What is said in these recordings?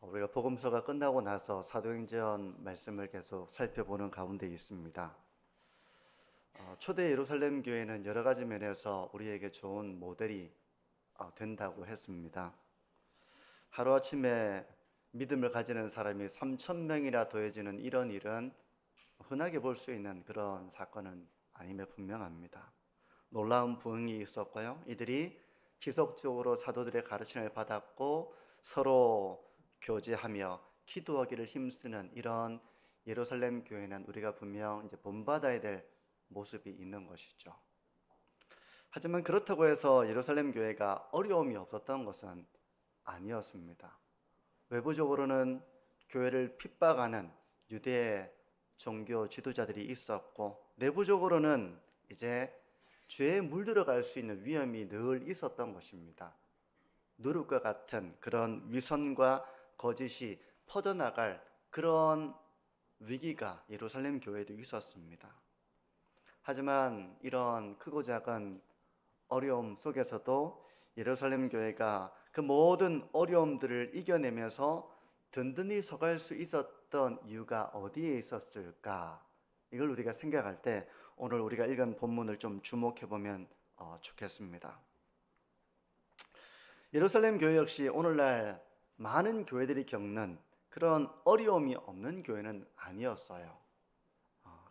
우리가 복음서가 끝나고 나서 사도행전 말씀을 계속 살펴보는 가운데 있습니다. 초대 예루살렘 교회는 여러 가지 면에서 우리에게 좋은 모델이 된다고 했습니다. 하루아침에 믿음을 가지는 사람이 3,000명이나 더해지는 이런 일은 흔하게 볼 수 있는 그런 사건은 아님에 분명합니다. 놀라운 부흥이 있었고요. 이들이 지속적으로 사도들의 가르침을 받았고 서로 교제하며 기도하기를 힘쓰는 이런 예루살렘 교회는 우리가 분명 이제 본받아야 될 모습이 있는 것이죠. 하지만 그렇다고 해서 예루살렘 교회가 어려움이 없었던 것은 아니었습니다. 외부적으로는 교회를 핍박하는 유대 종교 지도자들이 있었고, 내부적으로는 이제 죄에 물들어갈 수 있는 위험이 늘 있었던 것입니다. 누룩과 같은 그런 위선과 거짓이 퍼져나갈 그런 위기가 예루살렘 교회에도 있었습니다. 하지만 이런 크고 작은 어려움 속에서도 예루살렘 교회가 그 모든 어려움들을 이겨내면서 든든히 서갈 수 있었던 이유가 어디에 있었을까? 이걸 우리가 생각할 때 오늘 우리가 읽은 본문을 좀 주목해 보면 좋겠습니다. 예루살렘 교회 역시 오늘날 많은 교회들이 겪는 그런 어려움이 없는 교회는 아니었어요.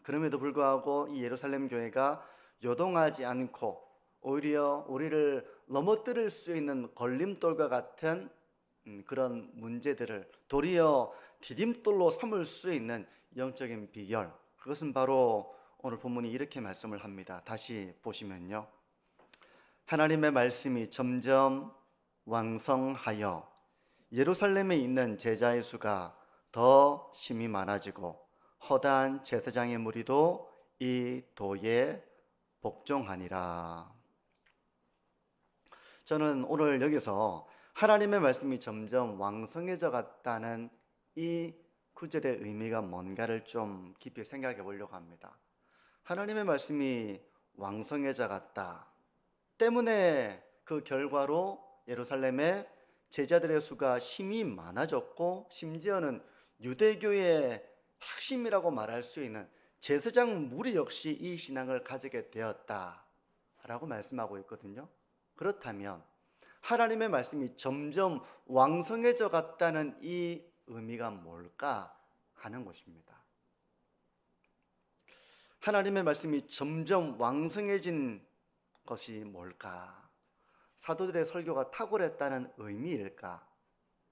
그럼에도 불구하고 이 예루살렘 교회가 요동하지 않고 오히려 우리를 넘어뜨릴 수 있는 걸림돌과 같은 그런 문제들을 도리어 디딤돌로 삼을 수 있는 영적인 비결, 그것은 바로 오늘 본문이 이렇게 말씀을 합니다. 다시 보시면요, 하나님의 말씀이 점점 왕성하여 예루살렘에 있는 제자의 수가 더 심히 많아지고 허다한 제사장의 무리도 이 도에 복종하니라. 저는 오늘 여기서 하나님의 말씀이 점점 왕성해져 갔다는 이 구절의 의미가 뭔가를 좀 깊이 생각해 보려고 합니다. 하나님의 말씀이 왕성해져 갔다 때문에 그 결과로 예루살렘에 제자들의 수가 심히 많아졌고, 심지어는 유대교의 핵심이라고 말할 수 있는 제사장 무리 역시 이 신앙을 가지게 되었다라고 말씀하고 있거든요. 그렇다면 하나님의 말씀이 점점 왕성해져 갔다는 이 의미가 뭘까 하는 것입니다. 하나님의 말씀이 점점 왕성해진 것이 뭘까? 사도들의 설교가 탁월했다는 의미일까?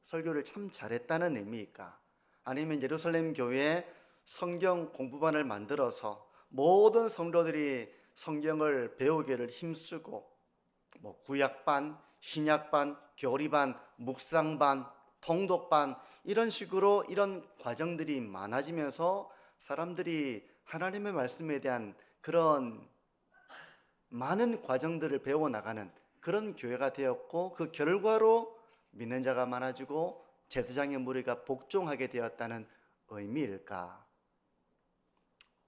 설교를 참 잘했다는 의미일까? 아니면 예루살렘 교회에 성경 공부반을 만들어서 모든 성도들이 성경을 배우기를 힘쓰고 구약반, 신약반, 교리반, 묵상반, 통독반 이런 식으로 이런 과정들이 많아지면서 사람들이 하나님의 말씀에 대한 그런 많은 과정들을 배워나가는 그런 교회가 되었고, 그 결과로 믿는 자가 많아지고 제사장의 무리가 복종하게 되었다는 의미일까?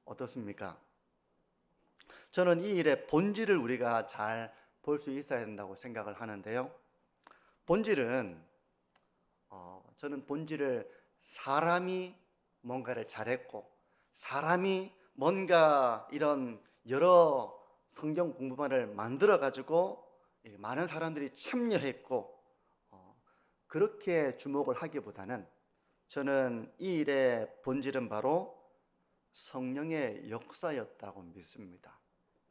어떻습니까? 저는 이 일의 본질을 우리가 잘 볼 수 있어야 된다고 생각을 하는데요. 본질은 저는 본질을 사람이 뭔가를 잘했고, 사람이 뭔가 이런 여러 성경 공부반을 만들어 가지고 많은 사람들이 참여했고 그렇게 주목을 하기보다는 저는 이 일의 본질은 바로 성령의 역사였다고 믿습니다.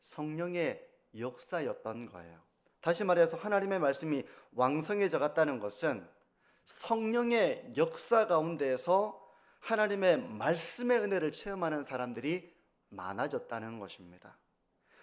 성령의 역사였던 거예요. 다시 말해서 하나님의 말씀이 왕성해져 갔다는 것은 성령의 역사 가운데에서 하나님의 말씀의 은혜를 체험하는 사람들이 많아졌다는 것입니다.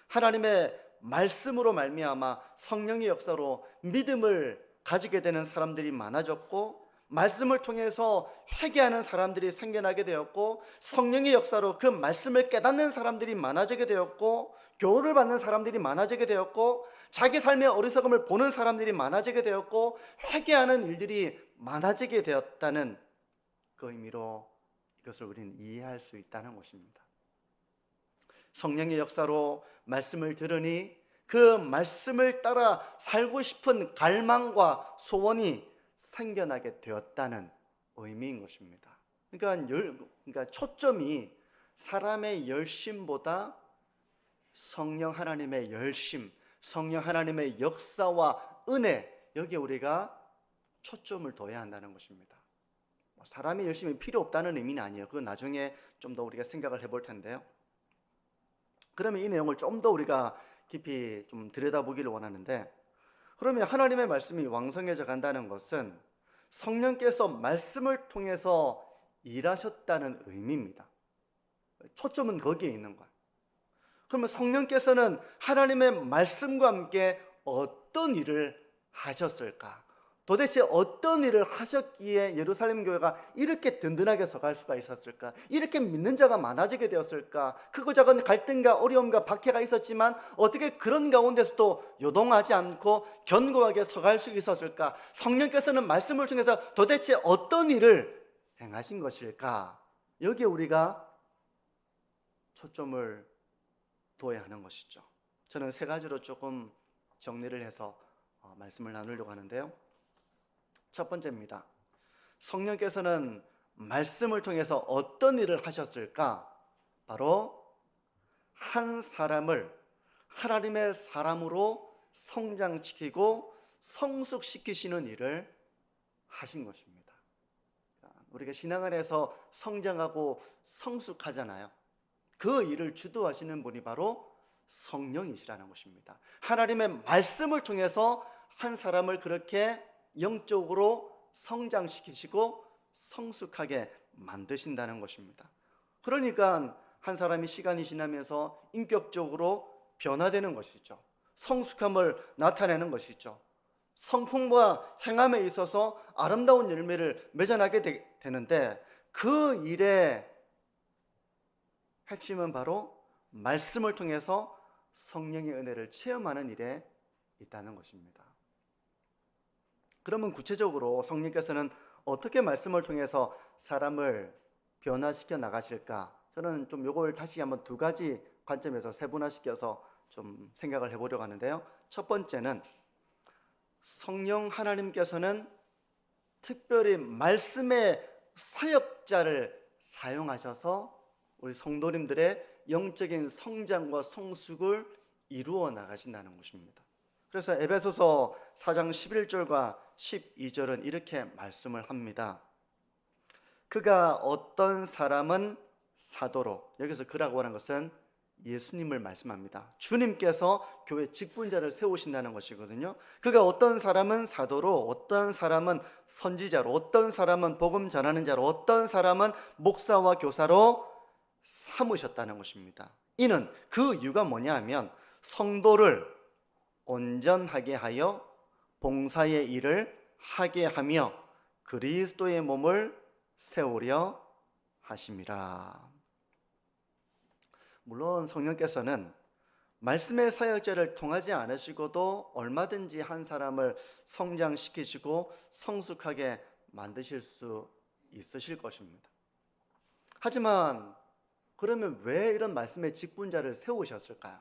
하나님의 말씀으로 말미암아 성령의 역사로 믿음을 가지게 되는 사람들이 많아졌고, 말씀을 통해서 회개하는 사람들이 생겨나게 되었고, 성령의 역사로 그 말씀을 깨닫는 사람들이 많아지게 되었고, 교훈을 받는 사람들이 많아지게 되었고, 자기 삶의 어리석음을 보는 사람들이 많아지게 되었고, 회개하는 일들이 많아지게 되었다는 그 의미로 이것을 우리는 이해할 수 있다는 것입니다. 성령의 역사로 말씀을 들으니 그 말씀을 따라 살고 싶은 갈망과 소원이 생겨나게 되었다는 의미인 것입니다. 그러니까 초점이 사람의 열심보다 성령 하나님의 열심, 성령 하나님의 역사와 은혜, 여기에 우리가 초점을 둬야 한다는 것입니다. 사람의 열심이 필요 없다는 의미는 아니에요. 그건 나중에 좀 더 우리가 생각을 해볼 텐데요. 그러면 이 내용을 좀 더 우리가 깊이 좀 들여다보기를 원하는데, 그러면 하나님의 말씀이 왕성해져 간다는 것은 성령께서 말씀을 통해서 일하셨다는 의미입니다. 초점은 거기에 있는 거예요. 그러면 성령께서는 하나님의 말씀과 함께 어떤 일을 하셨을까? 도대체 어떤 일을 하셨기에 예루살렘 교회가 이렇게 든든하게 서갈 수가 있었을까? 이렇게 믿는 자가 많아지게 되었을까? 크고 작은 갈등과 어려움과 박해가 있었지만 어떻게 그런 가운데서도 요동하지 않고 견고하게 서갈 수 있었을까? 성령께서는 말씀을 통해서 도대체 어떤 일을 행하신 것일까? 여기에 우리가 초점을 둬야 하는 것이죠. 저는 세 가지로 조금 정리를 해서 말씀을 나누려고 하는데요. 첫 번째입니다. 성령께서는 말씀을 통해서 어떤 일을 하셨을까? 바로 한 사람을 하나님의 사람으로 성장시키고 성숙시키시는 일을 하신 것입니다. 우리가 신앙 안에서 성장하고 성숙하잖아요. 그 일을 주도하시는 분이 바로 성령이시라는 것입니다. 하나님의 말씀을 통해서 한 사람을 그렇게 영적으로 성장시키시고 성숙하게 만드신다는 것입니다. 그러니까 한 사람이 시간이 지나면서 인격적으로 변화되는 것이죠. 성숙함을 나타내는 것이죠. 성품과 행함에 있어서 아름다운 열매를 맺어나게 되는데, 그 일의 핵심은 바로 말씀을 통해서 성령의 은혜를 체험하는 일에 있다는 것입니다. 그러면 구체적으로 성령께서는 어떻게 말씀을 통해서 사람을 변화시켜 나가실까? 저는 좀 요걸 다시 한번 두 가지 관점에서 세분화시켜서 좀 생각을 해보려고 하는데요. 첫 번째는 성령 하나님께서는 특별히 말씀의 사역자를 사용하셔서 우리 성도님들의 영적인 성장과 성숙을 이루어 나가신다는 것입니다. 그래서 에베소서 4장 11절과 12절은 이렇게 말씀을 합니다. 그가 어떤 사람은 사도로, 여기서 그라고 하는 것은 예수님을 말씀합니다. 주님께서 교회 직분자를 세우신다는 것이거든요. 그가 어떤 사람은 사도로, 어떤 사람은 선지자로, 어떤 사람은 복음 전하는 자로, 어떤 사람은 목사와 교사로 삼으셨다는 것입니다. 이는 그 이유가 뭐냐 하면 성도를 온전하게 하여 봉사의 일을 하게 하며 그리스도의 몸을 세우려 하심이라. 물론 성령께서는 말씀의 사역자를 통하지 않으시고도 얼마든지 한 사람을 성장시키시고 성숙하게 만드실 수 있으실 것입니다. 하지만 그러면 왜 이런 말씀의 직분자를 세우셨을까요?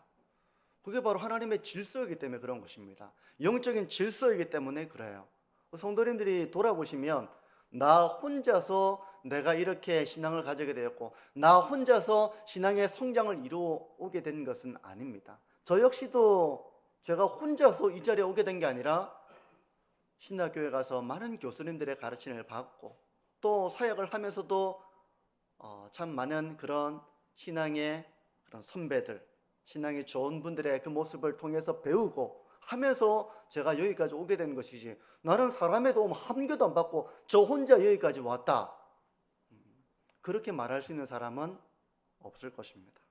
그게 바로 하나님의 질서이기 때문에 그런 것입니다. 영적인 질서이기 때문에 그래요. 성도님들이 돌아보시면 나 혼자서 내가 이렇게 신앙을 가지게 되었고 나 혼자서 신앙의 성장을 이루어오게 된 것은 아닙니다. 저 역시도 제가 혼자서 이 자리에 오게 된 게 아니라 신학교에 가서 많은 교수님들의 가르침을 받고 또 사역을 하면서도 참 많은 그런 신앙의 그런 선배들, 신앙이 좋은 분들의 그 모습을 통해서 배우고 하면서 제가 여기까지 오게 된 것이지, 나는 사람의 도움 한 개도 안 받고 저 혼자 여기까지 왔다, 그렇게 말할 수 있는 사람은 없을 것입니다.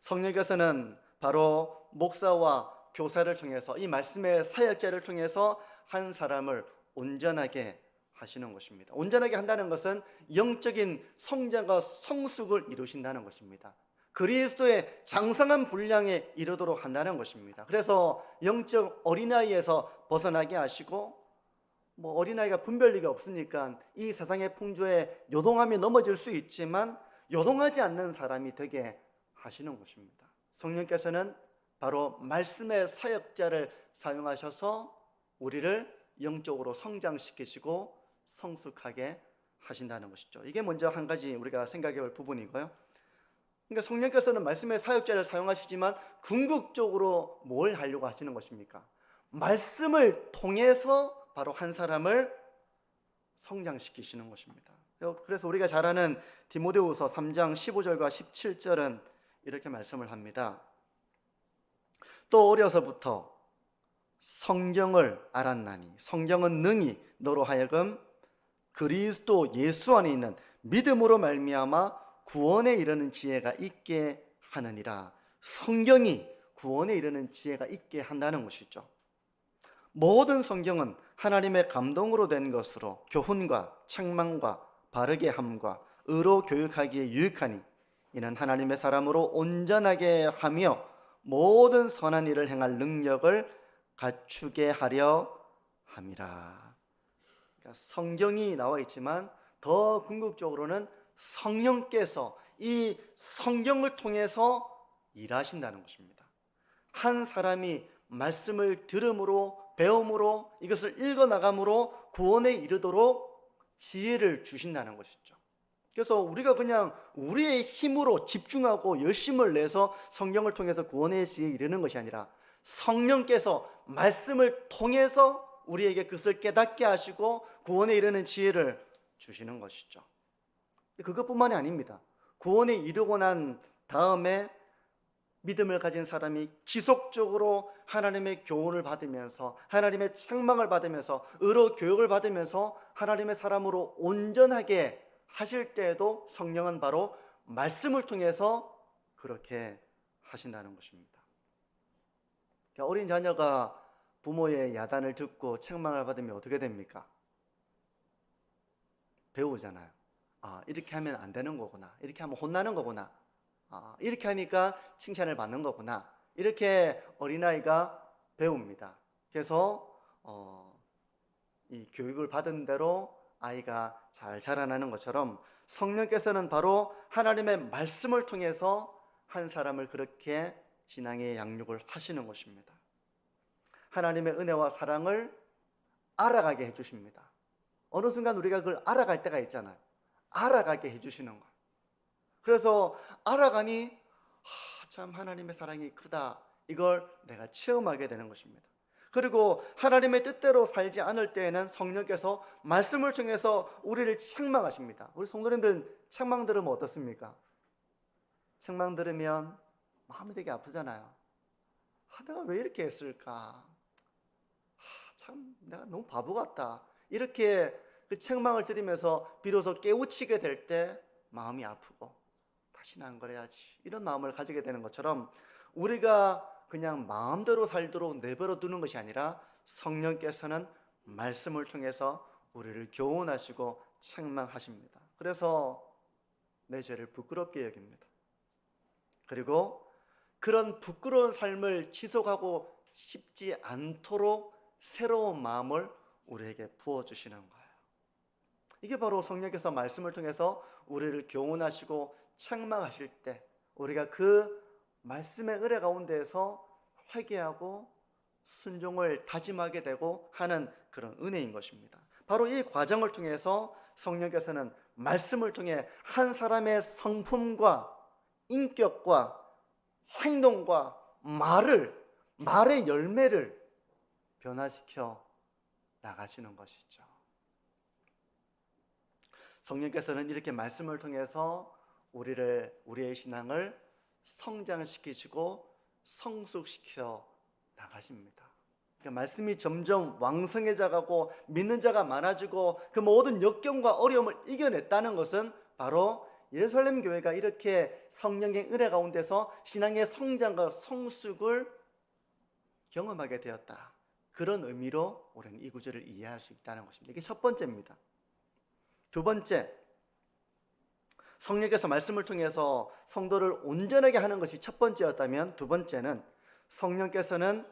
성령께서는 바로 목사와 교사를 통해서 이 말씀의 사역자를 통해서 한 사람을 온전하게 하시는 것입니다. 온전하게 한다는 것은 영적인 성장과 성숙을 이루신다는 것입니다. 그리스도의 장성한 분량에 이르도록 한다는 것입니다. 그래서 영적 어린아이에서 벗어나게 하시고, 어린아이가 분별력이 없으니까 이 세상의 풍조에 요동하며 넘어질 수 있지만 요동하지 않는 사람이 되게 하시는 것입니다. 성령께서는 바로 말씀의 사역자를 사용하셔서 우리를 영적으로 성장시키시고 성숙하게 하신다는 것이죠. 이게 먼저 한 가지 우리가 생각해 볼 부분이고요. 그러니까 성령께서는 말씀의 사역자를 사용하시지만 궁극적으로 뭘 하려고 하시는 것입니까? 말씀을 통해서 바로 한 사람을 성장시키시는 것입니다. 그래서 우리가 잘 아는 디모데후서 3장 15절과 17절은 이렇게 말씀을 합니다. 또 어려서부터 성경을 알았나니 성경은 능히 너로 하여금 그리스도 예수 안에 있는 믿음으로 말미암아 구원에 이르는 지혜가 있게 하느니라. 성경이 구원에 이르는 지혜가 있게 한다는 것이죠. 모든 성경은 하나님의 감동으로 된 것으로 교훈과 책망과 바르게 함과 의로 교육하기에 유익하니 이는 하나님의 사람으로 온전하게 하며 모든 선한 일을 행할 능력을 갖추게 하려 함이라. 그러니까 성경이 나와 있지만 더 궁극적으로는 성령께서 이 성경을 통해서 일하신다는 것입니다. 한 사람이 말씀을 들음으로 배움으로 이것을 읽어나감으로 구원에 이르도록 지혜를 주신다는 것이죠. 그래서 우리가 그냥 우리의 힘으로 집중하고 열심을 내서 성경을 통해서 구원의 지혜에 이르는 것이 아니라 성령께서 말씀을 통해서 우리에게 그것을 깨닫게 하시고 구원에 이르는 지혜를 주시는 것이죠. 그것뿐만이 아닙니다. 구원에 이르고 난 다음에 믿음을 가진 사람이 지속적으로 하나님의 교훈을 받으면서 하나님의 책망을 받으면서 의로 교육을 받으면서 하나님의 사람으로 온전하게 하실 때에도 성령은 바로 말씀을 통해서 그렇게 하신다는 것입니다. 어린 자녀가 부모의 야단을 듣고 책망을 받으면 어떻게 됩니까? 배우잖아요. 이렇게 하면 안 되는 거구나. 이렇게 하면 혼나는 거구나. 이렇게 하니까 칭찬을 받는 거구나. 이렇게 어린아이가 배웁니다. 그래서 이 교육을 받은 대로 아이가 잘 자라나는 것처럼 성령께서는 바로 하나님의 말씀을 통해서 한 사람을 그렇게 신앙의 양육을 하시는 것입니다. 하나님의 은혜와 사랑을 알아가게 해주십니다. 어느 순간 우리가 그걸 알아갈 때가 있잖아요. 알아가게 해주시는 거예요. 그래서 알아가니 참 하나님의 사랑이 크다, 이걸 내가 체험하게 되는 것입니다. 그리고 하나님의 뜻대로 살지 않을 때에는 성령께서 말씀을 통해서 우리를 책망하십니다. 우리 성도님들은 책망 들으면 어떻습니까? 책망 들으면 마음이 되게 아프잖아요. 내가 왜 이렇게 했을까? 참 내가 너무 바보 같다. 이렇게 그 책망을 들으면서 비로소 깨우치게 될 때 마음이 아프고 다시는 안 그래야지, 이런 마음을 가지게 되는 것처럼 우리가 그냥 마음대로 살도록 내버려 두는 것이 아니라 성령께서는 말씀을 통해서 우리를 교훈하시고 책망하십니다. 그래서 내 죄를 부끄럽게 여깁니다. 그리고 그런 부끄러운 삶을 지속하고 싶지 않도록 새로운 마음을 우리에게 부어주시는 거예요. 이게 바로 성령께서 말씀을 통해서 우리를 교훈하시고 책망하실 때 우리가 그 말씀의 은혜 가운데에서 회개하고 순종을 다짐하게 되고 하는 그런 은혜인 것입니다. 바로 이 과정을 통해서 성령께서는 말씀을 통해 한 사람의 성품과 인격과 행동과 말의 열매를 변화시켜 나가시는 것이죠. 성령께서는 이렇게 말씀을 통해서 우리의 신앙을 성장시키시고 성숙시켜 나가십니다. 그러니까 말씀이 점점 왕성해져가고 믿는 자가 많아지고 그 모든 역경과 어려움을 이겨냈다는 것은 바로 예루살렘 교회가 이렇게 성령의 은혜 가운데서 신앙의 성장과 성숙을 경험하게 되었다. 그런 의미로 우리는 이 구절을 이해할 수 있다는 것입니다. 이게 첫 번째입니다. 두 번째, 성령께서 말씀을 통해서 성도를 온전하게 하는 것이 첫 번째였다면, 두 번째는 성령께서는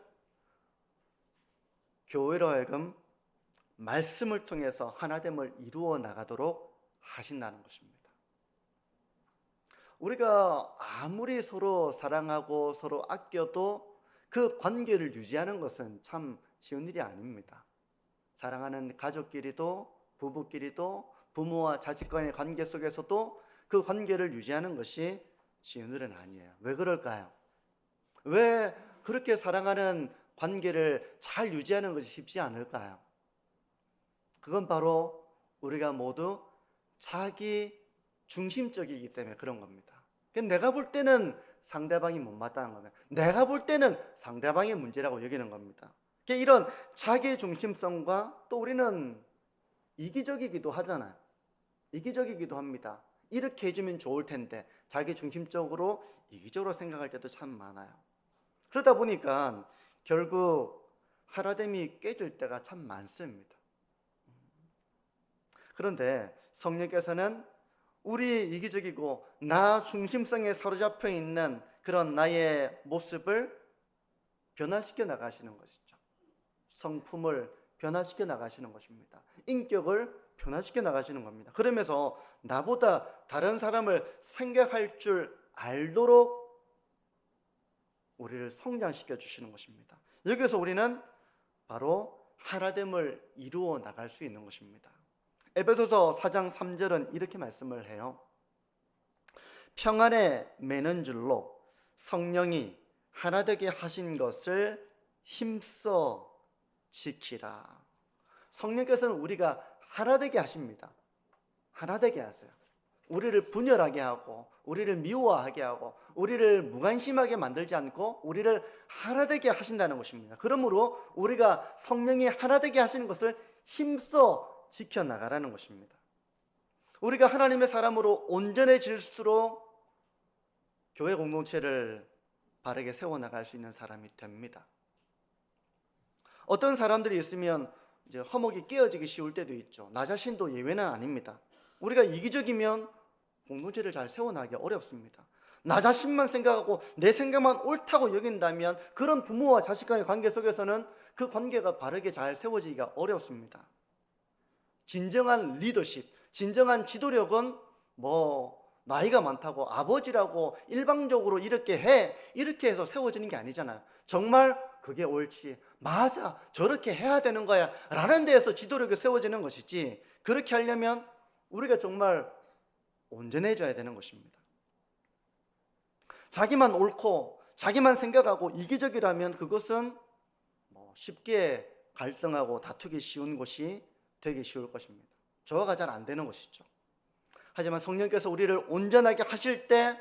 교회로 하여금 말씀을 통해서 하나됨을 이루어 나가도록 하신다는 것입니다. 우리가 아무리 서로 사랑하고 서로 아껴도 그 관계를 유지하는 것은 참 쉬운 일이 아닙니다. 사랑하는 가족끼리도 부부끼리도 부모와 자식 간의 관계 속에서도 그 관계를 유지하는 것이 쉬운 일은 아니에요. 왜 그럴까요? 왜 그렇게 사랑하는 관계를 잘 유지하는 것이 쉽지 않을까요? 그건 바로 우리가 모두 자기 중심적이기 때문에 그런 겁니다. 내가 볼 때는 상대방이 못마땅한 거면 내가 볼 때는 상대방의 문제라고 여기는 겁니다. 이런 자기 중심성과 또 우리는 이기적이기도 하잖아요. 이기적이기도 합니다. 이렇게 해주면 좋을 텐데 자기 중심적으로 이기적으로 생각할 때도 참 많아요. 그러다 보니까 결국 하나됨이 깨질 때가 참 많습니다. 그런데 성령께서는 우리 이기적이고 나 중심성에 사로잡혀 있는 그런 나의 모습을 변화시켜 나가시는 것이죠. 성품을 변화시켜 나가시는 것입니다. 인격을 변화시켜 나가시는 겁니다. 그러면서 나보다 다른 사람을 생각할 줄 알도록 우리를 성장시켜 주시는 것입니다. 여기서 우리는 바로 하나됨을 이루어 나갈 수 있는 것입니다. 에베소서 4장 3절은 이렇게 말씀을 해요. 평안에 매는 줄로 성령이 하나 되게 하신 것을 힘써 지키라. 성령께서는 우리가 하나 되게 하십니다. 하나 되게 하세요. 우리를 분열하게 하고 우리를 미워하게 하고 우리를 무관심하게 만들지 않고 우리를 하나 되게 하신다는 것입니다. 그러므로 우리가 성령이 하나 되게 하시는 것을 힘써 지켜나가라는 것입니다. 우리가 하나님의 사람으로 온전해질수록 교회 공동체를 바르게 세워나갈 수 있는 사람이 됩니다. 어떤 사람들이 있으면 이제 허목이 깨어지기 쉬울 때도 있죠. 나 자신도 예외는 아닙니다. 우리가 이기적이면 공동체를 잘 세워나가기 어렵습니다. 나 자신만 생각하고 내 생각만 옳다고 여긴다면 그런 부모와 자식 간의 관계 속에서는 그 관계가 바르게 잘 세워지기가 어렵습니다. 진정한 리더십, 진정한 지도력은 나이가 많다고 아버지라고 일방적으로 이렇게 해서 세워지는 게 아니잖아요. 정말 그게 옳지, 맞아, 저렇게 해야 되는 거야 라는 데에서 지도력이 세워지는 것이지, 그렇게 하려면 우리가 정말 온전해져야 되는 것입니다. 자기만 옳고 자기만 생각하고 이기적이라면 그것은 쉽게 갈등하고 다투기 쉬운 곳이 되기 쉬울 것입니다. 조화가 잘 안 되는 것이죠. 하지만 성령께서 우리를 온전하게 하실 때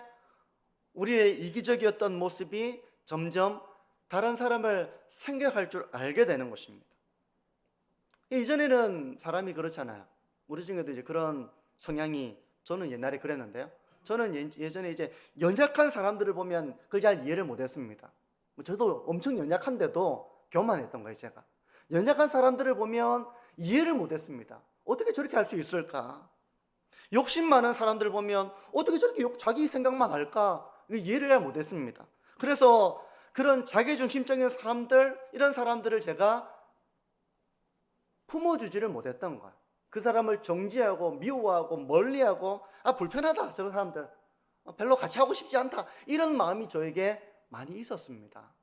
우리의 이기적이었던 모습이 점점 다른 사람을 생각할 줄 알게 되는 것입니다. 이전에는 사람이 그렇잖아요. 우리 중에도 이제 그런 성향이, 저는 옛날에 그랬는데요. 저는 예전에 이제 연약한 사람들을 보면 그걸 잘 이해를 못했습니다. 저도 엄청 연약한데도 교만했던 거예요, 제가. 연약한 사람들을 보면 이해를 못했습니다. 어떻게 저렇게 할 수 있을까? 욕심 많은 사람들을 보면 어떻게 저렇게 자기 생각만 할까? 이해를 잘 못했습니다. 그래서 그런 자기중심적인 사람들, 이런 사람들을 제가 품어주지를 못했던 거예요. 그 사람을 정지하고 미워하고 멀리하고 불편하다, 저런 사람들 별로 같이 하고 싶지 않다, 이런 마음이 저에게 많이 있었습니다.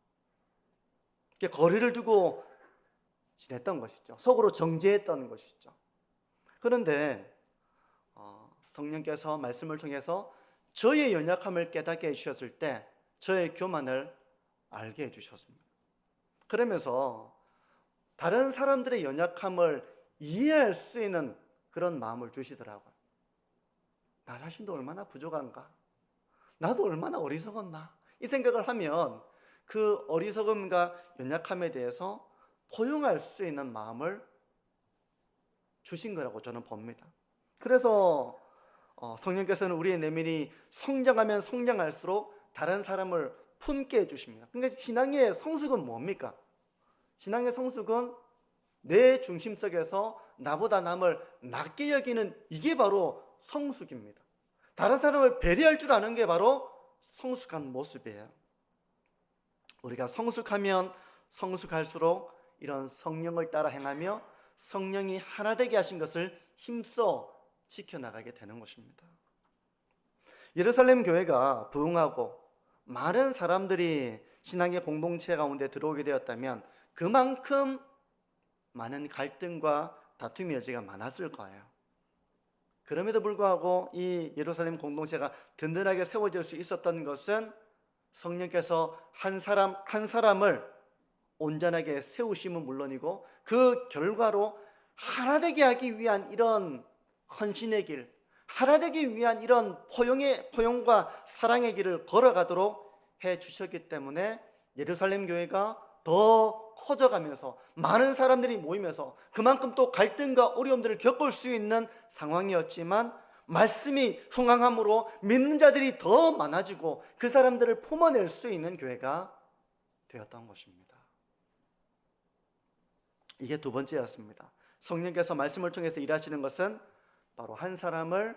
거리를 두고 지냈던 것이죠. 속으로 정죄했던 것이죠. 그런데 성령께서 말씀을 통해서 저의 연약함을 깨닫게 해주셨을 때 저의 교만을 알게 해주셨습니다. 그러면서 다른 사람들의 연약함을 이해할 수 있는 그런 마음을 주시더라고요. 나 자신도 얼마나 부족한가, 나도 얼마나 어리석었나, 이 생각을 하면 그 어리석음과 연약함에 대해서 포용할 수 있는 마음을 주신 거라고 저는 봅니다. 그래서 성령께서는 우리의 내면이 성장하면 성장할수록 다른 사람을 품게 해주십니다. 그러니까 신앙의 성숙은 뭡니까? 신앙의 성숙은 내 중심 속에서 나보다 남을 낮게 여기는, 이게 바로 성숙입니다. 다른 사람을 배려할 줄 아는 게 바로 성숙한 모습이에요. 우리가 성숙하면 성숙할수록 이런 성령을 따라 행하며 성령이 하나 되게 하신 것을 힘써 지켜나가게 되는 것입니다. 예루살렘 교회가 부흥하고 많은 사람들이 신앙의 공동체 가운데 들어오게 되었다면 그만큼 많은 갈등과 다툼의 여지가 많았을 거예요. 그럼에도 불구하고 이 예루살렘 공동체가 든든하게 세워질 수 있었던 것은 성령께서 한 사람 한 사람을 온전하게 세우심은 물론이고 그 결과로 하나 되게 하기 위한 이런 헌신의 길, 하나 되기 위한 이런 포용과 사랑의 길을 걸어가도록 해 주셨기 때문에 예루살렘 교회가 더 커져가면서 많은 사람들이 모이면서 그만큼 또 갈등과 어려움들을 겪을 수 있는 상황이었지만 말씀이 흥황함으로 믿는 자들이 더 많아지고 그 사람들을 품어낼 수 있는 교회가 되었던 것입니다. 이게 두 번째였습니다. 성령께서 말씀을 통해서 일하시는 것은 바로 한 사람을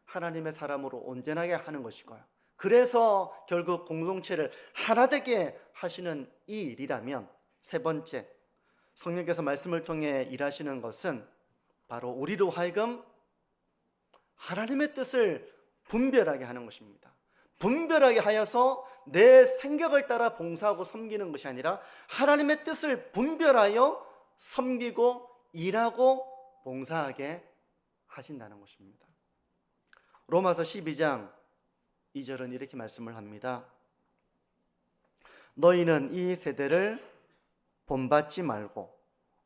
하나님의 사람으로 온전하게 하는 것이고요. 그래서 결국 공동체를 하나 되게 하시는 이 일이라면, 세 번째, 성령께서 말씀을 통해 일하시는 것은 바로 우리로 하여금 하나님의 뜻을 분별하게 하는 것입니다. 분별하게 하여서 내 생각을 따라 봉사하고 섬기는 것이 아니라 하나님의 뜻을 분별하여 섬기고 일하고 봉사하게 하신다는 것입니다. 로마서 12장 2절은 이렇게 말씀을 합니다. 너희는 이 세대를 본받지 말고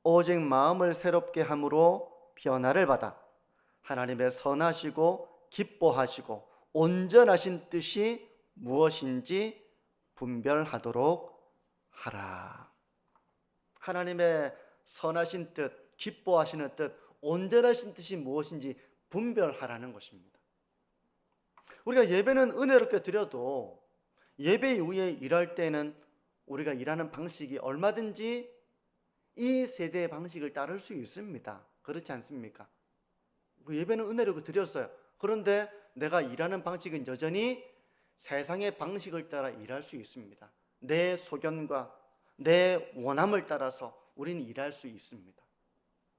오직 마음을 새롭게 함으로 변화를 받아 하나님의 선하시고 기뻐하시고 온전하신 뜻이 무엇인지 분별하도록 하라. 하나님의 선하신 뜻, 기뻐하시는 뜻, 온전하신 뜻이 무엇인지 분별하라는 것입니다. 우리가 예배는 은혜롭게 드려도 예배 이후에 일할 때는 우리가 일하는 방식이 얼마든지 이 세대의 방식을 따를 수 있습니다. 그렇지 않습니까? 예배는 은혜롭게 드렸어요. 그런데 내가 일하는 방식은 여전히 세상의 방식을 따라 일할 수 있습니다. 내 소견과 내 원함을 따라서 우리는 일할 수 있습니다.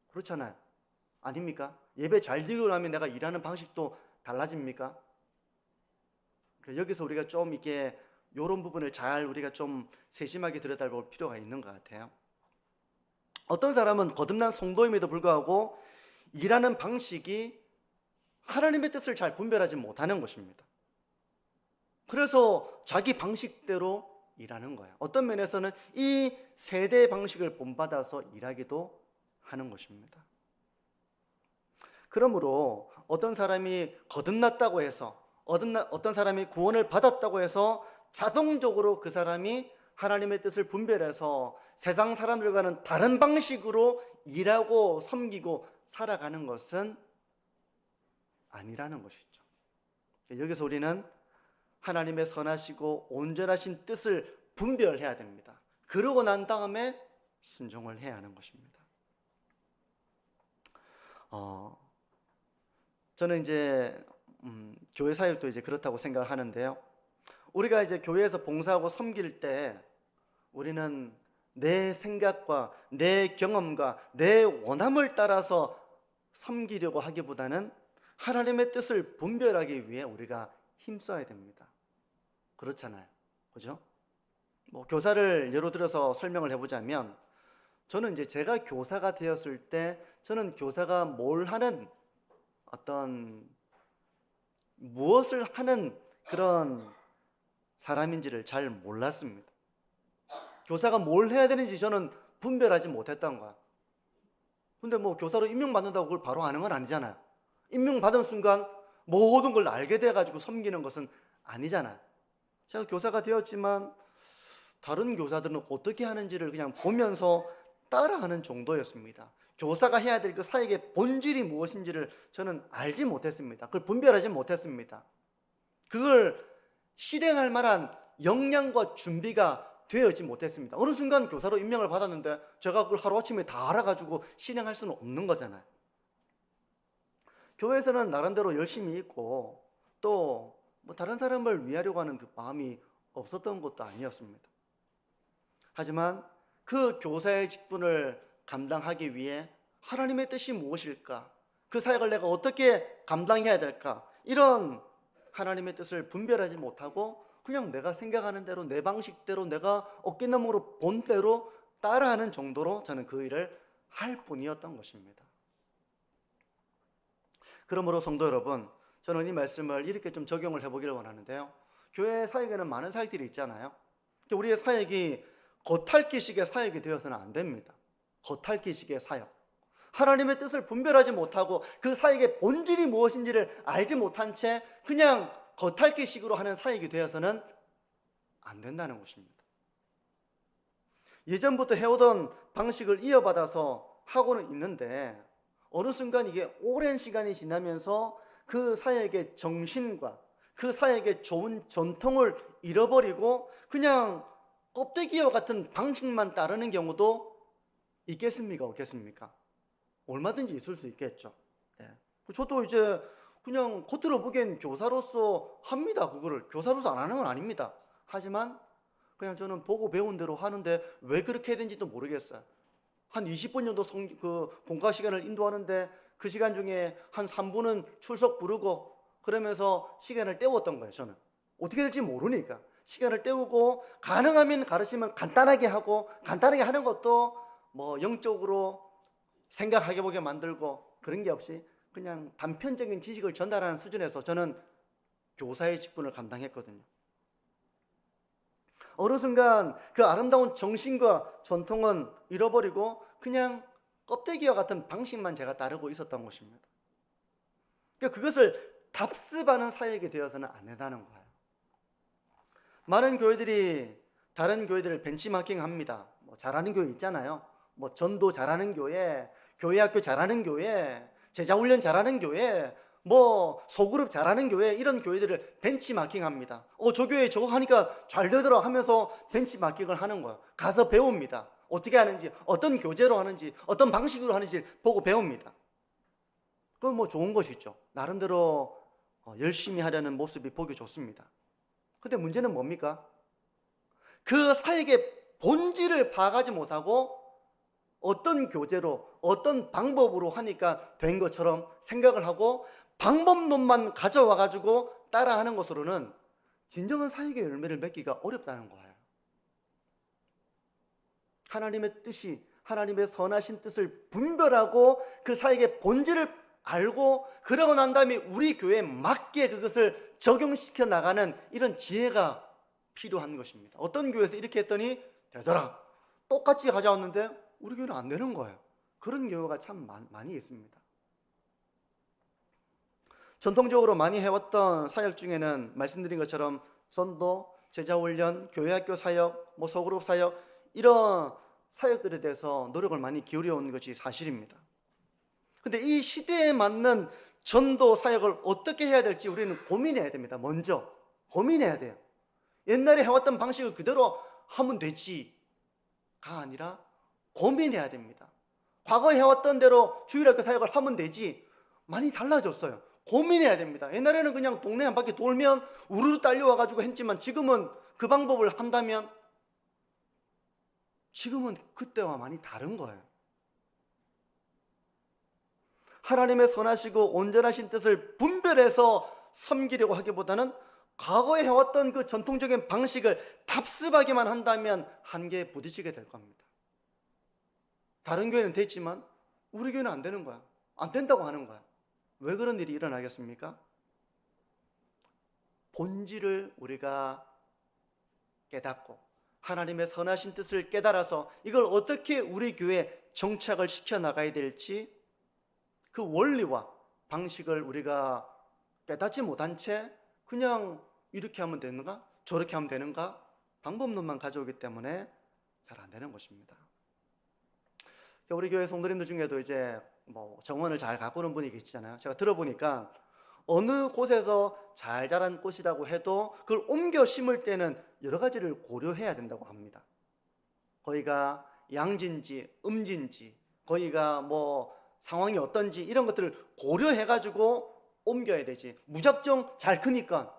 그렇잖아요. 아닙니까? 예배 잘 드리고 나면 내가 일하는 방식도 달라집니까? 여기서 우리가 좀 이렇게 이런 부분을 잘 우리가 좀 세심하게 들여다볼 필요가 있는 것 같아요. 어떤 사람은 거듭난 성도임에도 불구하고 일하는 방식이 하나님의 뜻을 잘 분별하지 못하는 것입니다. 그래서 자기 방식대로 일하는 거예요. 어떤 면에서는 이 세대의 방식을 본받아서 일하기도 하는 것입니다. 그러므로 어떤 사람이 거듭났다고 해서 어떤 사람이 구원을 받았다고 해서 자동적으로 그 사람이 하나님의 뜻을 분별해서 세상 사람들과는 다른 방식으로 일하고 섬기고 살아가는 것은 아니라는 것이죠. 여기서 우리는 하나님의 선하시고 온전하신 뜻을 분별해야 됩니다. 그러고 난 다음에 순종을 해야 하는 것입니다. 저는 이제 교회 사역도 이제 그렇다고 생각을 하는데요. 우리가 이제 교회에서 봉사하고 섬길 때 우리는 내 생각과 내 경험과 내 원함을 따라서 섬기려고 하기보다는 하나님의 뜻을 분별하기 위해 우리가 힘써야 됩니다. 그렇잖아요. 그죠? 교사를 예로 들어서 설명을 해보자면, 저는 이제 제가 교사가 되었을 때 저는 교사가 뭘 하는 무엇을 하는 그런 사람인지를 잘 몰랐습니다. 교사가 뭘 해야 되는지 저는 분별하지 못했던 거야. 근데 교사로 임명받는다고 그걸 바로 아는 건 아니잖아요. 임명받은 순간 모든 걸 알게 돼가지고 섬기는 것은 아니잖아요. 제가 교사가 되었지만 다른 교사들은 어떻게 하는지를 그냥 보면서 따라하는 정도였습니다. 교사가 해야 될 그 사역의 본질이 무엇인지를 저는 알지 못했습니다. 그걸 분별하지 못했습니다. 그걸 실행할 만한 역량과 준비가 되어지 못했습니다. 어느 순간 교사로 임명을 받았는데 제가 그걸 하루아침에 다 알아가지고 실행할 수는 없는 거잖아요. 교회에서는 나름대로 열심히 있고 또 다른 사람을 위하려고 하는 그 마음이 없었던 것도 아니었습니다. 하지만 그 교사의 직분을 감당하기 위해 하나님의 뜻이 무엇일까? 그 사역을 내가 어떻게 감당해야 될까? 이런 하나님의 뜻을 분별하지 못하고 그냥 내가 생각하는 대로 내 방식대로 내가 어깨너머로 본 대로 따라하는 정도로 저는 그 일을 할 뿐이었던 것입니다. 그러므로 성도 여러분, 저는 이 말씀을 이렇게 좀 적용을 해보기를 원하는데요. 교회 사역에는 많은 사역들이 있잖아요. 우리의 사역이 겉핥기식의 사역이 되어서는 안 됩니다. 겉핥기식의 사역. 하나님의 뜻을 분별하지 못하고 그 사역의 본질이 무엇인지를 알지 못한 채 그냥 겉핥기식으로 하는 사역이 되어서는 안 된다는 것입니다. 예전부터 해오던 방식을 이어받아서 하고는 있는데 어느 순간 이게 오랜 시간이 지나면서 그 사역의 정신과 그 사역의 좋은 전통을 잃어버리고 그냥 껍데기와 같은 방식만 따르는 경우도 있겠습니까? 없겠습니까? 얼마든지 있을 수 있겠죠. 저도 이제 그냥 겉으로 보기엔 교사로서 합니다. 그거를 교사로서 안 하는 건 아닙니다. 하지만 그냥 저는 보고 배운 대로 하는데 왜 그렇게 해야 되는지도 모르겠어요. 한 20분 정도 공과 시간을 인도하는데 그 시간 중에 한 3분은 출석 부르고 그러면서 시간을 때웠던 거예요. 저는 어떻게 될지 모르니까 시간을 때우고 가능하면 가르치면 간단하게 하고 간단하게 하는 것도 뭐 영적으로 생각하게 보게 만들고 그런 게 없이 그냥 단편적인 지식을 전달하는 수준에서 저는 교사의 직분을 감당했거든요. 어느 순간 그 아름다운 정신과 전통은 잃어버리고 그냥 껍데기와 같은 방식만 제가 따르고 있었던 것입니다. 그러니까 그것을 답습하는 사역이 되어서는 안 된다는 거예요. 많은 교회들이 다른 교회들을 벤치마킹합니다. 뭐 잘하는 교회 있잖아요. 뭐 전도 잘하는 교회, 교회학교 잘하는 교회, 제자훈련 잘하는 교회, 뭐 소그룹 잘하는 교회, 이런 교회들을 벤치마킹합니다. 저 교회 저거 하니까 잘 되더라 하면서 벤치마킹을 하는 거예요. 가서 배웁니다. 어떻게 하는지, 어떤 교재로 하는지, 어떤 방식으로 하는지 보고 배웁니다. 그건 뭐 좋은 것이죠. 나름대로 열심히 하려는 모습이 보기 좋습니다. 근데 문제는 뭡니까? 그 사역의 본질을 파악하지 못하고 어떤 교재로 어떤 방법으로 하니까 된 것처럼 생각을 하고 방법론만 가져와 가지고 따라하는 것으로는 진정한 사역의 열매를 맺기가 어렵다는 거예요. 하나님의 뜻이, 하나님의 선하신 뜻을 분별하고 그 사역의 본질을 알고 그러고 난 다음에 우리 교회에 맞게 그것을 적용시켜 나가는 이런 지혜가 필요한 것입니다. 어떤 교회에서 이렇게 했더니 되더라. 똑같이 가져왔는데 우리 교회는 안 되는 거예요. 그런 경우가 참 많이 있습니다. 전통적으로 많이 해왔던 사역 중에는 말씀드린 것처럼 전도, 제자훈련, 교회학교 사역, 뭐 소그룹 사역, 이런 사역들에 대해서 노력을 많이 기울여 온 것이 사실입니다. 근데 이 시대에 맞는 전도 사역을 어떻게 해야 될지 우리는 고민해야 됩니다. 먼저 고민해야 돼요. 옛날에 해왔던 방식을 그대로 하면 되지가 아니라 고민해야 됩니다. 과거에 해왔던 대로 주일학교 사역을 하면 되지, 많이 달라졌어요. 고민해야 됩니다. 옛날에는 그냥 동네 한 바퀴 돌면 우르르 딸려와가지고 했지만 지금은 그 방법을 한다면 지금은 그때와 많이 다른 거예요. 하나님의 선하시고 온전하신 뜻을 분별해서 섬기려고 하기보다는 과거에 해왔던 그 전통적인 방식을 답습하기만 한다면 한계에 부딪히게 될 겁니다. 다른 교회는 됐지만 우리 교회는 안 되는 거야. 안 된다고 하는 거야. 왜 그런 일이 일어나겠습니까? 본질을 우리가 깨닫고 하나님의 선하신 뜻을 깨달아서 이걸 어떻게 우리 교회에 정착을 시켜 나가야 될지 그 원리와 방식을 우리가 깨닫지 못한 채 그냥 이렇게 하면 되는가? 저렇게 하면 되는가? 방법론만 가져오기 때문에 잘 안 되는 것입니다. 우리 교회 성도님들 중에도 이제 뭐 정원을 잘 가꾸는 분이 계시잖아요. 제가 들어보니까 어느 곳에서 잘 자란 꽃이라고 해도 그걸 옮겨 심을 때는 여러 가지를 고려해야 된다고 합니다. 거기가 양지인지 음지인지 거기가 뭐 상황이 어떤지 이런 것들을 고려해가지고 옮겨야 되지, 무작정 잘 크니까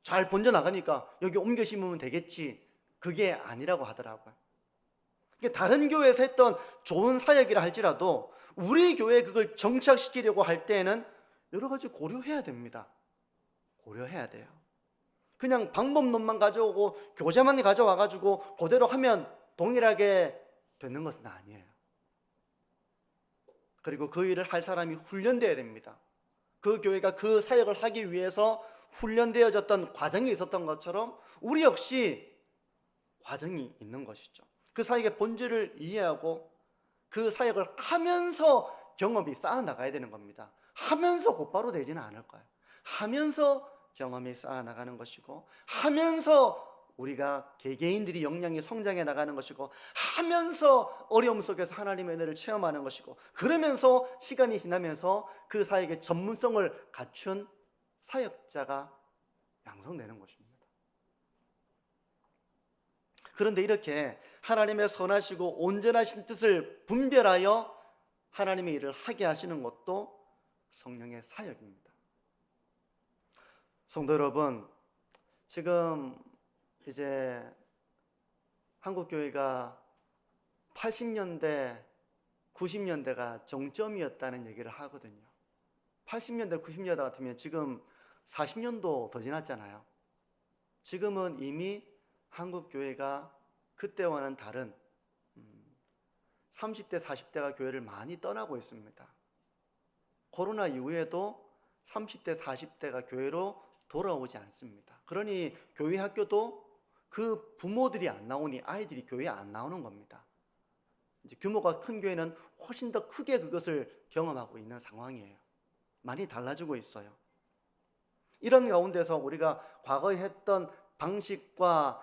잘 번져나가니까 여기 옮겨 심으면 되겠지, 그게 아니라고 하더라고요. 다른 교회에서 했던 좋은 사역이라 할지라도 우리 교회에 그걸 정착시키려고 할 때에는 여러 가지 고려해야 됩니다. 고려해야 돼요. 그냥 방법론만 가져오고 교재만 가져와가지고 그대로 하면 동일하게 되는 것은 아니에요. 그리고 그 일을 할 사람이 훈련돼야 됩니다. 그 교회가 그 사역을 하기 위해서 훈련되어졌던 과정이 있었던 것처럼 우리 역시 과정이 있는 것이죠. 그 사역의 본질을 이해하고 그 사역을 하면서 경험이 쌓아나가야 되는 겁니다. 하면서 곧바로 되지는 않을 거예요. 하면서 경험이 쌓아나가는 것이고, 하면서 우리가 개개인들이 역량이 성장해 나가는 것이고, 하면서 어려움 속에서 하나님의 은혜를 체험하는 것이고, 그러면서 시간이 지나면서 그 사역의 전문성을 갖춘 사역자가 양성되는 것입니다. 그런데 이렇게 하나님의 선하시고 온전하신 뜻을 분별하여 하나님의 일을 하게 하시는 것도 성령의 사역입니다. 성도 여러분, 지금 이제 한국교회가 80년대, 90년대가 정점이었다는 얘기를 하거든요. 80년대, 90년대 같으면 지금 40년도 더 지났잖아요. 지금은 이미 한국교회가 그때와는 다른 30대, 40대가 교회를 많이 떠나고 있습니다. 코로나 이후에도 30대, 40대가 교회로 돌아오지 않습니다. 그러니 교회 학교도 그 부모들이 안 나오니 아이들이 교회에 안 나오는 겁니다. 이제 규모가 큰 교회는 훨씬 더 크게 그것을 경험하고 있는 상황이에요. 많이 달라지고 있어요. 이런 가운데서 우리가 과거에 했던 방식과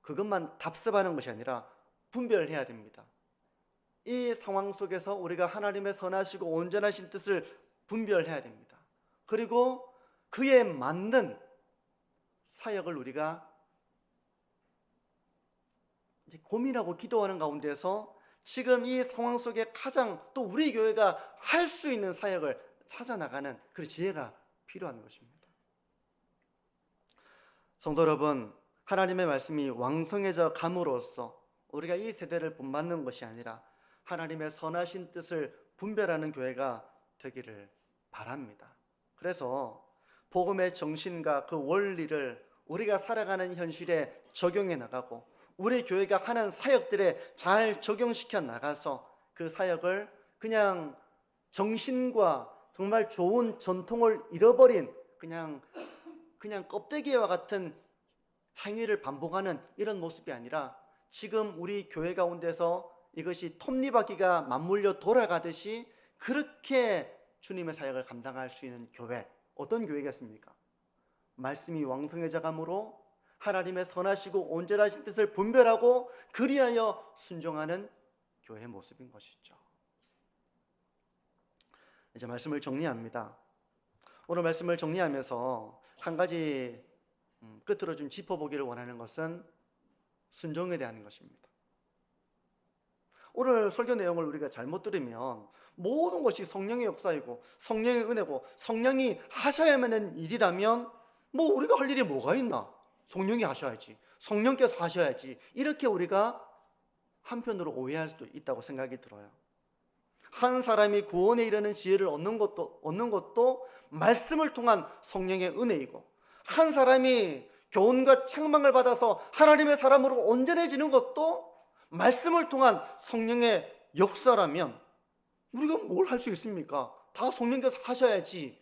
그것만 답습하는 것이 아니라 분별을 해야 됩니다. 이 상황 속에서 우리가 하나님의 선하시고 온전하신 뜻을 분별해야 됩니다. 그리고 그에 맞는 사역을 우리가 이제 고민하고 기도하는 가운데서 지금 이 상황 속에 가장 또 우리 교회가 할 수 있는 사역을 찾아 나가는 그 지혜가 필요한 것입니다. 성도 여러분, 하나님의 말씀이 왕성해져 감으로써 우리가 이 세대를 본받는 것이 아니라 하나님의 선하신 뜻을 분별하는 교회가 되기를 바랍니다. 그래서 복음의 정신과 그 원리를 우리가 살아가는 현실에 적용해 나가고 우리 교회가 하는 사역들에 잘 적용시켜 나가서 그 사역을 그냥 정신과 정말 좋은 전통을 잃어버린 그냥 껍데기와 같은 행위를 반복하는 이런 모습이 아니라 지금 우리 교회 가운데서 이것이 톱니바퀴가 맞물려 돌아가듯이 그렇게 주님의 사역을 감당할 수 있는 교회, 어떤 교회겠습니까? 말씀이 왕성해져 감으로 하나님의 선하시고 온전하신 뜻을 분별하고 그리하여 순종하는 교회의 모습인 것이죠. 이제 말씀을 정리합니다. 오늘 말씀을 정리하면서 한 가지 끝으로 좀 짚어보기를 원하는 것은 순종에 대한 것입니다. 오늘 설교 내용을 우리가 잘못 들으면 모든 것이 성령의 역사이고 성령의 은혜고 성령이 하셔야만 하는 일이라면 뭐 우리가 할 일이 뭐가 있나? 성령이 하셔야지, 성령께서 하셔야지, 이렇게 우리가 한편으로 오해할 수도 있다고 생각이 들어요. 한 사람이 구원에 이르는 지혜를 얻는 것도 말씀을 통한 성령의 은혜이고, 한 사람이 교훈과 책망을 받아서 하나님의 사람으로 온전해지는 것도 말씀을 통한 성령의 역사라면 우리가 뭘 할 수 있습니까? 다 성령께서 하셔야지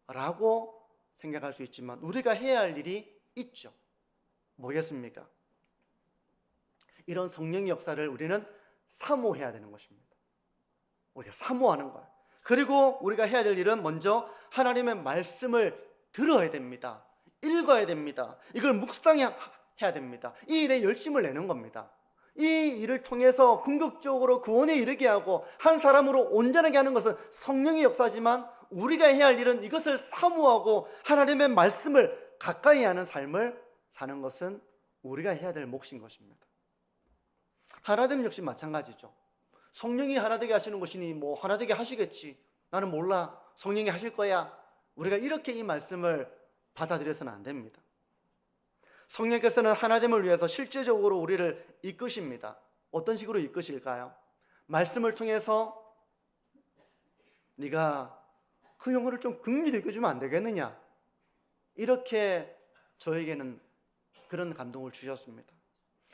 라고 생각할 수 있지만 우리가 해야 할 일이 있죠. 뭐겠습니까? 이런 성령의 역사를 우리는 사모해야 되는 것입니다. 우리가 사모하는 거예요. 그리고 우리가 해야 될 일은 먼저 하나님의 말씀을 들어야 됩니다. 읽어야 됩니다. 이걸 묵상해야 됩니다. 이 일에 열심을 내는 겁니다. 이 일을 통해서 궁극적으로 구원에 이르게 하고 한 사람으로 온전하게 하는 것은 성령의 역사지만 우리가 해야 할 일은 이것을 사모하고 하나님의 말씀을 가까이 하는 삶을 사는 것은 우리가 해야 될 몫인 것입니다. 하나됨 역시 마찬가지죠. 성령이 하나되게 하시는 것이니 뭐 하나되게 하시겠지, 나는 몰라, 성령이 하실 거야, 우리가 이렇게 이 말씀을 받아들여서는 안 됩니다. 성령께서는 하나됨을 위해서 실제적으로 우리를 이끄십니다. 어떤 식으로 이끄실까요? 말씀을 통해서 네가 그 영혼을 좀 긍휼히 여겨주면 안 되겠느냐, 이렇게 저에게는 그런 감동을 주셨습니다.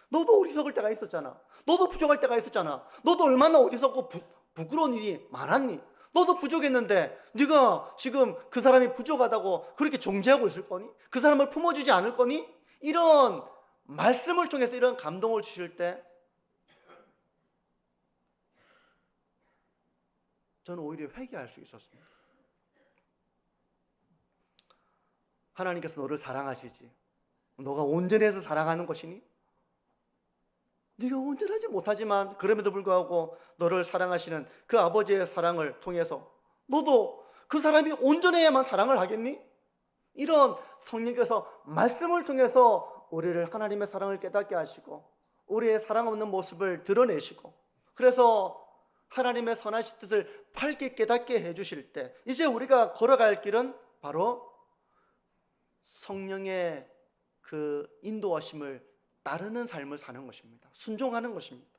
너도 어리석을 때가 있었잖아. 너도 부족할 때가 있었잖아. 너도 얼마나 어디서 부끄러운 일이 많았니? 너도 부족했는데 네가 지금 그 사람이 부족하다고 그렇게 정죄하고 있을 거니? 그 사람을 품어주지 않을 거니? 이런 말씀을 통해서 이런 감동을 주실 때 저는 오히려 회개할 수 있었습니다. 하나님께서 너를 사랑하시지. 너가 온전해서 사랑하는 것이니? 네가 온전하지 못하지만 그럼에도 불구하고 너를 사랑하시는 그 아버지의 사랑을 통해서 너도 그 사람이 온전해야만 사랑을 하겠니? 이런 성령께서 말씀을 통해서 우리를 하나님의 사랑을 깨닫게 하시고 우리의 사랑 없는 모습을 드러내시고 그래서 하나님의 선하신 뜻을 밝게 깨닫게 해주실 때 이제 우리가 걸어갈 길은 바로 성령의 그 인도하심을 따르는 삶을 사는 것입니다. 순종하는 것입니다.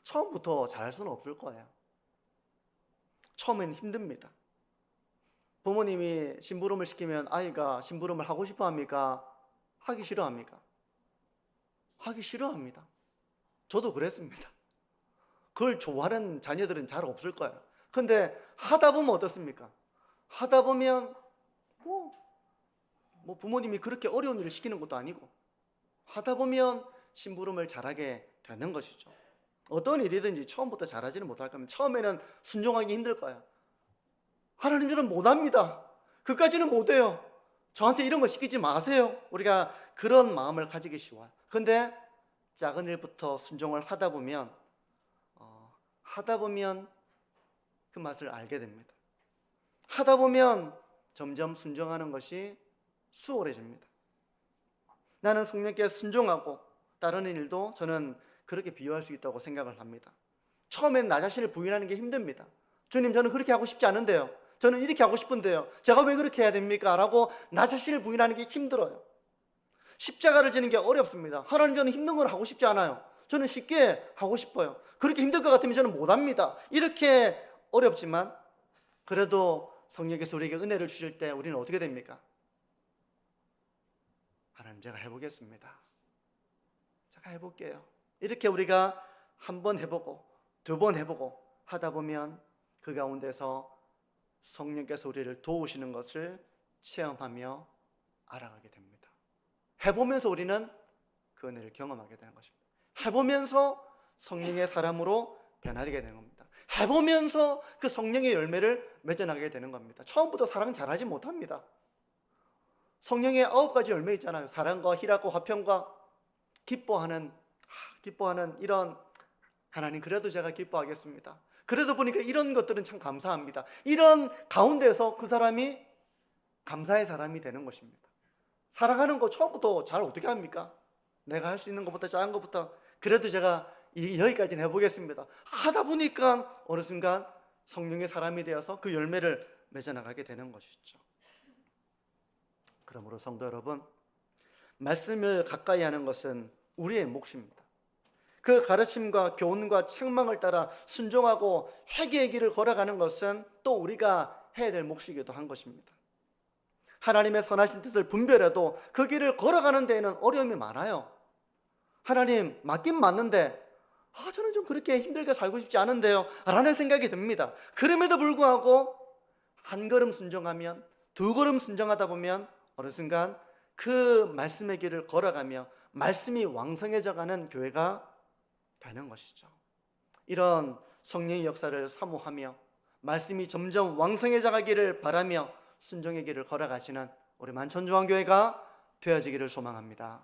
처음부터 잘할 수는 없을 거예요. 처음엔 힘듭니다. 부모님이 심부름을 시키면 아이가 심부름을 하고 싶어 합니까? 하기 싫어합니까? 하기 싫어합니다. 저도 그랬습니다. 그걸 좋아하는 자녀들은 잘 없을 거예요. 근데 하다 보면 어떻습니까? 하다 보면 뭐 부모님이 그렇게 어려운 일을 시키는 것도 아니고 하다 보면 심부름을 잘하게 되는 것이죠. 어떤 일이든지 처음부터 잘하지는 못할 겁니다. 처음에는 순종하기 힘들 거예요. 하나님 저는 못합니다. 그까지는 못해요. 저한테 이런 거 시키지 마세요. 우리가 그런 마음을 가지기 쉬워요. 그런데 작은 일부터 순종을 하다 보면 그 맛을 알게 됩니다. 하다 보면 점점 순종하는 것이 수월해집니다. 나는 성령께 순종하고 따르는 일도 저는 그렇게 비유할 수 있다고 생각을 합니다. 처음엔 나 자신을 부인하는 게 힘듭니다. 주님 저는 그렇게 하고 싶지 않은데요. 저는 이렇게 하고 싶은데요. 제가 왜 그렇게 해야 됩니까? 라고 나 자신을 부인하는 게 힘들어요. 십자가를 지는 게 어렵습니다. 하나님 저는 힘든 걸 하고 싶지 않아요. 저는 쉽게 하고 싶어요. 그렇게 힘들 것 같으면 저는 못합니다. 이렇게 어렵지만 그래도 성령께서 우리에게 은혜를 주실 때 우리는 어떻게 됩니까? 하나님 제가 해보겠습니다. 제가 해볼게요. 이렇게 우리가 한 번 해보고 두 번 해보고 하다 보면 그 가운데서 성령께서 우리를 도우시는 것을 체험하며 알아가게 됩니다. 해보면서 우리는 그 은혜를 경험하게 되는 것입니다. 해보면서 성령의 사람으로 변하게 되는 겁니다. 해보면서 그 성령의 열매를 맺어나가게 되는 겁니다. 처음부터 사랑 잘하지 못합니다. 성령의 9가지 열매 있잖아요. 사랑과 희락과 화평과 기뻐하는 이런 하나님 그래도 제가 기뻐하겠습니다. 그래도 보니까 이런 것들은 참 감사합니다. 이런 가운데서 그 사람이 감사의 사람이 되는 것입니다. 사랑하는 거 처음부터 잘 어떻게 합니까? 내가 할 수 있는 것부터 작은 것부터 그래도 제가 여기까지는 해보겠습니다. 하다 보니까 어느 순간 성령의 사람이 되어서 그 열매를 맺어나가게 되는 것이죠. 그러므로 성도 여러분, 말씀을 가까이 하는 것은 우리의 몫입니다. 그 가르침과 교훈과 책망을 따라 순종하고 회개의 길을 걸어가는 것은 또 우리가 해야 될 몫이기도 한 것입니다. 하나님의 선하신 뜻을 분별해도 그 길을 걸어가는 데에는 어려움이 많아요. 하나님 맞긴 맞는데 저는 좀 그렇게 힘들게 살고 싶지 않은데요 라는 생각이 듭니다. 그럼에도 불구하고 한 걸음 순종하면 두 걸음 순종하다 보면 어느 순간 그 말씀의 길을 걸어가며 말씀이 왕성해져가는 교회가 되는 것이죠. 이런 성령의 역사를 사모하며 말씀이 점점 왕성해져가기를 바라며 순종의 길을 걸어가시는 우리 만천중앙교회가 되어지기를 소망합니다.